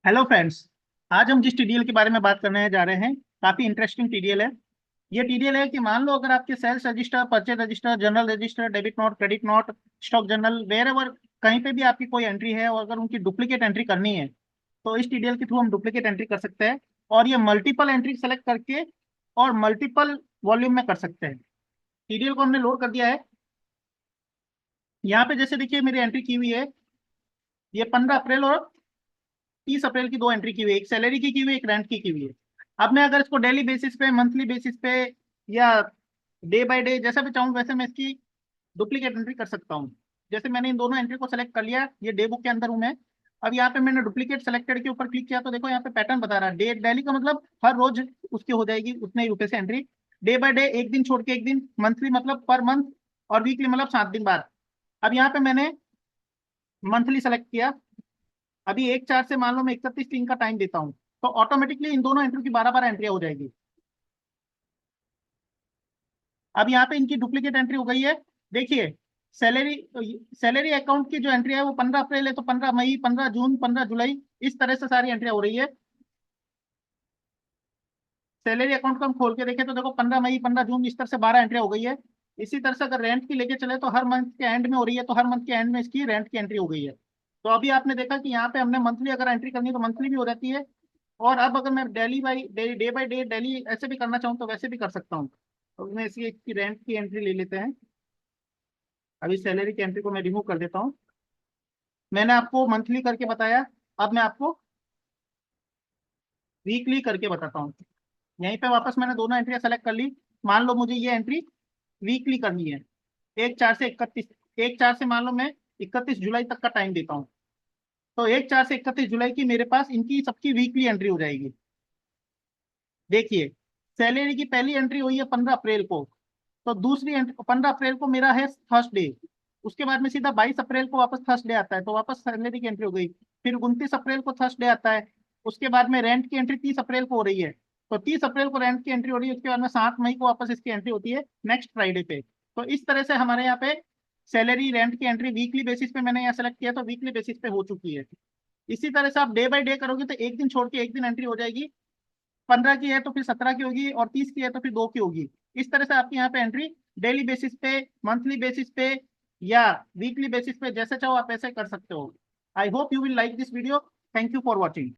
Hello friends. आज हम जिस टीडीएल के बारे में बात करने जा रहे हैं काफी इंटरेस्टिंग टीडीएल है। ये टीडीएल है कि मान लो अगर आपके sales register, purchase register, general register, debit note, credit note, stock journal, wherever कहीं पे भी आपकी कोई एंट्री है और अगर उनकी डुप्लीकेट एंट्री करनी है तो इस टीडीएल के थ्रू हम डुप्लीकेट एंट्री कर सकते हैं। और ये मल्टीपल एंट्री सेलेक्ट करके और मल्टीपल वॉल्यूम में कर सकते हैं। टीडीएल को हमने लोड कर दिया है। यहाँ पे जैसे देखिए मेरी एंट्री की हुई है। ये 15 अप्रैल और 30 अप्रैल की दो एंट्री की हुई है, एक सैलरी की हुई है, एक रेंट की हुई है। अब मैं अगर इसको डेली बेसिस पे, मंथली बेसिस पे या डे बाय डे जैसा भी चाहूँ वैसे मैं इसकी डुप्लीकेट एंट्री कर सकता हूँ। जैसे मैंने इन दोनों एंट्री को सेलेक्ट कर लिया, ये डे बुक के अंदर हूँ मैं। अब यहाँ पे मैंने डुप्लीकेट सेलेक्टेड के ऊपर क्लिक किया तो देखो यहाँ पे पैटर्न बता रहा है। डे डेली का मतलब हर रोज उसकी हो जाएगी उतने ही रुपए से एंट्री। डे बाय डे एक दिन छोड़ के एक दिन, मंथली मतलब पर मंथ, और वीकली मतलब 7 दिन बाद। अब यहाँ पे मैंने मंथली सेलेक्ट किया। अभी 1/4 से मान लो मैं 31 दिन का टाइम देता हूँ तो ऑटोमेटिकली इन दोनों एंट्री की 12 12 एंट्रियां हो जाएगी। अब यहाँ पे इनकी डुप्लीकेट एंट्री हो गई है। देखिए, सैलरी सैलरी अकाउंट की जो एंट्री है वो 15 अप्रैल है तो 15 मई, 15 जून, 15 जुलाई, इस तरह से सारी एंट्रियां हो रही है। सैलरी अकाउंट को हम खोल के देखें तो देखो 15 मई, 15 जून, इस तरह से 12 एंट्री हो गई है। इसी तरह से अगर रेंट की लेके चले तो हर मंथ के एंड में हो रही है, तो हर मंथ के एंड में इसकी रेंट की एंट्री हो गई है। तो अभी आपने देखा कि यहाँ पे हमने मंथली अगर एंट्री करनी है तो मंथली भी हो जाती है। और अब अगर मैं daily by day, day by day, daily ऐसे भी करना चाहूँ तो वैसे भी कर सकता हूँ। तो मैं इसकी रेंट की एंट्री ले लेते हैं। अभी सैलरी की एंट्री को मैं रिमूव कर देता हूँ। मैंने आपको मंथली करके बताया, अब मैं आपको वीकली करके बताता हूँ। यहीं पे वापस मैंने दोनों एंट्रियां सेलेक्ट कर ली। मान लो मुझे ये एंट्री वीकली करनी है। 1/4 से 31, 1/4 से मान लो मैं 31 जुलाई तक का टाइम देता हूँ। तो 1/4 से 31 जुलाई की मेरे पास इनकी सबकी वीकली एंट्री हो जाएगी। देखिए, सैलरी की पहली एंट्री हुई है 15 अप्रैल को, तो दूसरी एंट्री 15 अप्रैल को मेरा है थर्सडे। उसके बाद में सीधा 22 अप्रैल को वापस थर्सडे आता है तो वापस सैलरी की एंट्री हो गई। फिर 29 अप्रैल को थर्सडे आता है। उसके बाद में रेंट की एंट्री 30 अप्रैल को हो रही है। तो 30 अप्रैल को रेंट की एंट्री हो रही है, उसके बाद में 7 मई को वापस इसकी एंट्री होती है नेक्स्ट फ्राइडे पे। तो इस तरह से हमारे यहाँ पे सैलरी रेंट की एंट्री वीकली बेसिस पे मैंने यहाँ सेलेक्ट किया तो वीकली बेसिस पे हो चुकी है। इसी तरह से आप डे बाय डे करोगे तो एक दिन छोड़ के एक दिन एंट्री हो जाएगी। 15 की है तो फिर 17 की होगी, और 30 की है तो फिर 2 की होगी। इस तरह से आपकी यहाँ पे एंट्री डेली बेसिस पे, मंथली बेसिस पे या वीकली बेसिस पे जैसे चाहो आप ऐसे कर सकते हो। I hope you will like this video. Thank you for watching.